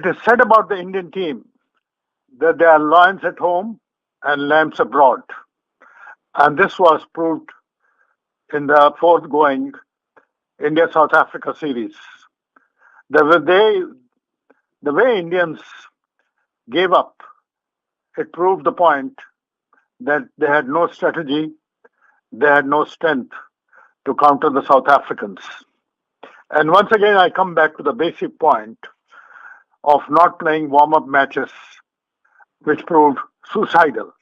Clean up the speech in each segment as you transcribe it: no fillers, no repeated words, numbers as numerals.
It is said about the Indian team that they are lions at home and lambs abroad. And this was proved in the forthgoing India-South Africa series. The way, the way Indians gave up, it proved the point that they had no strategy, they had no strength to counter the South Africans. And once again, I come back to the basic point of not playing warm-up matches, which proved suicidal.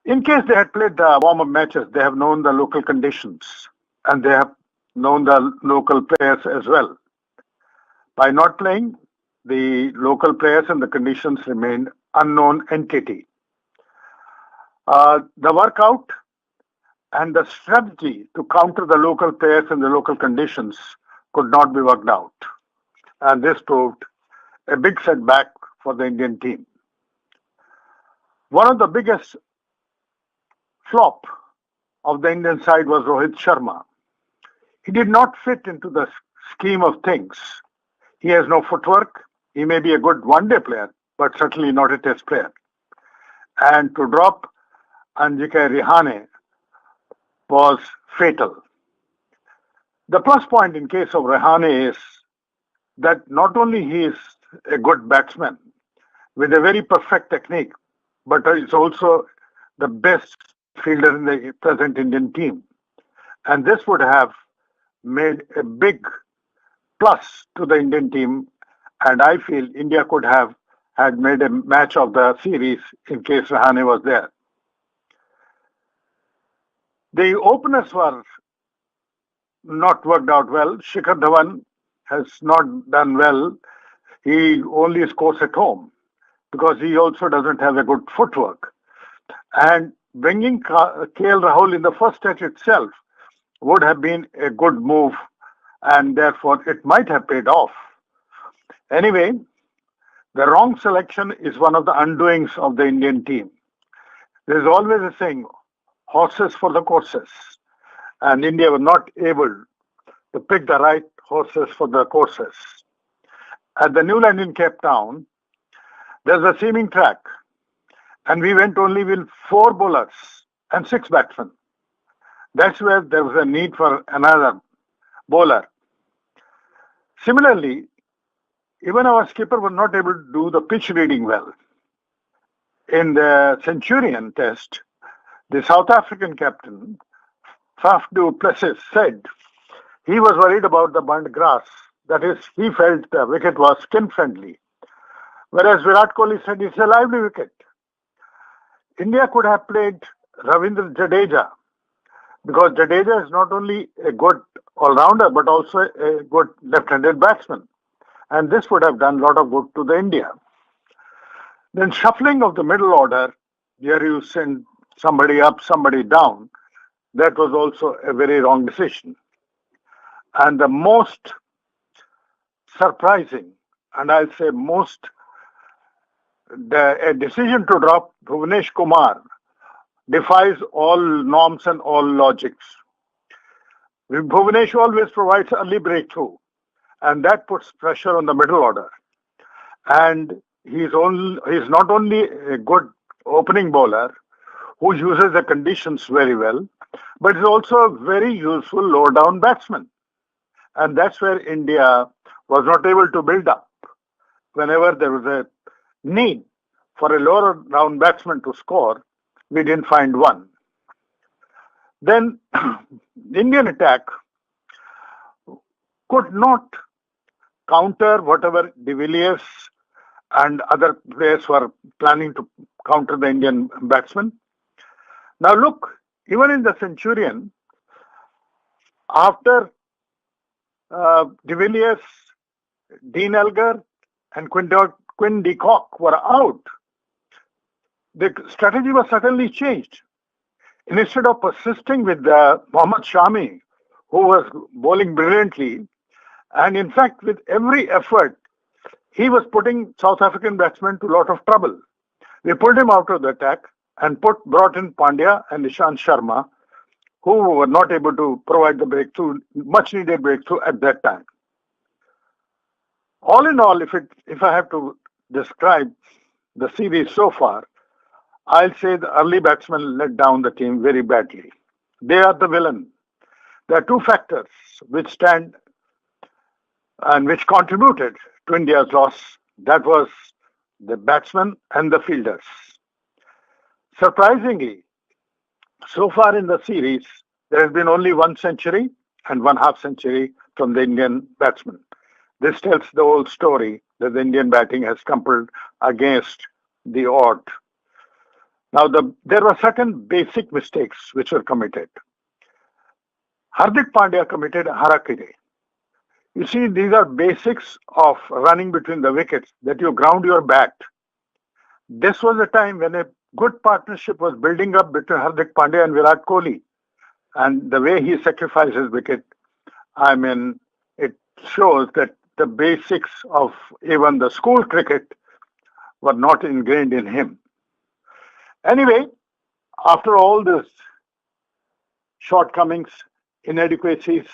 In case they had played the warm-up matches, they have known the local conditions and they have known the local players as well. By not playing, the local players and the conditions remained unknown entity. The workout and the strategy to counter the local players and the local conditions could not be worked out. And this proved a big setback for the Indian team. One of the biggest flop of the Indian side was Rohit Sharma. He did not fit into the scheme of things. He has no footwork. He may be a good one-day player, but certainly not a test player. And to drop Anjike Rihane was fatal. The plus point in case of Rihane is that not only he is a good batsman with a very perfect technique, but is also the best fielder in the present Indian team. And this would have made a big plus to the Indian team. And I feel India could have had made a match of the series in case Rahane was there. The openers were not worked out well. Shikhar Dhawan has not done well. He only scores at home because he also doesn't have a good footwork. And bringing KL Rahul in the first test itself would have been a good move, and therefore it might have paid off. Anyway, the wrong selection is one of the undoings of the Indian team. There is always a saying, horses for the courses. And India was not able to pick the right horses for the courses. At the New Land in Cape Town, there's a seaming track. And we went only with 4 bowlers and 6 batsmen. That's where there was a need for another bowler. Similarly, even our skipper was not able to do the pitch reading well. In the Centurion test, the South African captain, Faf du Plessis, said he was worried about the burnt grass. That is, he felt the wicket was skin-friendly. Whereas Virat Kohli said it's a lively wicket. India could have played Ravindra Jadeja because Jadeja is not only a good all-rounder but also a good left-handed batsman. And this would have done a lot of good to the India. Then shuffling of the middle order, here you send somebody up, somebody down, that was also a very wrong decision. And the most surprising, and I'll say a decision to drop Bhuvanesh Kumar defies all norms and all logics. Bhuvanesh always provides early breakthrough, and that puts pressure on the middle order. And he's not only a good opening bowler who uses the conditions very well, but he's also a very useful low-down batsman. And that's where India was not able to build up. Whenever there was a need for a lower-down batsman to score, we didn't find one. Then Indian attack could not counter whatever de Villiers and other players were planning to counter the Indian batsmen. Now look, even in the Centurion, after de Villiers, Dean Elgar and Quinn de Kock were out, the strategy was suddenly changed. Instead of persisting with Mohammad Shami, who was bowling brilliantly, and in fact with every effort, he was putting South African batsmen to a lot of trouble. We pulled him out of the attack and brought in Pandya and Ishant Sharma, who were not able to provide the breakthrough, much needed breakthrough at that time. All in all, if I have to describe the series so far, I'll say the early batsmen let down the team very badly. They are the villain. There are two factors which stand and which contributed to India's loss. That was the batsmen and the fielders. Surprisingly, so far in the series, there has been only one century and one half century from the Indian batsmen. This tells the whole story that the Indian batting has crumpled against the odd. Now, there were certain basic mistakes which were committed. Hardik Pandya committed harakiri. You see, these are basics of running between the wickets that you ground your bat. This was a time when a good partnership was building up between Hardik Pandya and Virat Kohli. And the way he sacrificed his wicket, I mean, it shows that the basics of even the school cricket were not ingrained in him. Anyway, after all these shortcomings, inadequacies,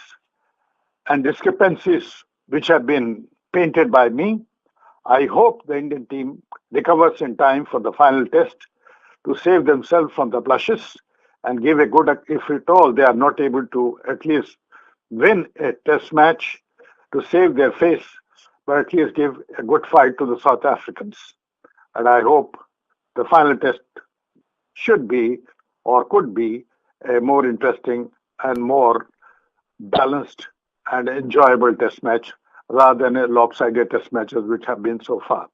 and discrepancies which have been painted by me, I hope the Indian team recovers in time for the final test to save themselves from the blushes and give a good, if at all they are not able to at least win a test match to save their face, but at least give a good fight to the South Africans. And I hope the final test should be or could be a more interesting and more balanced and enjoyable test match rather than a lopsided test matches which have been so far.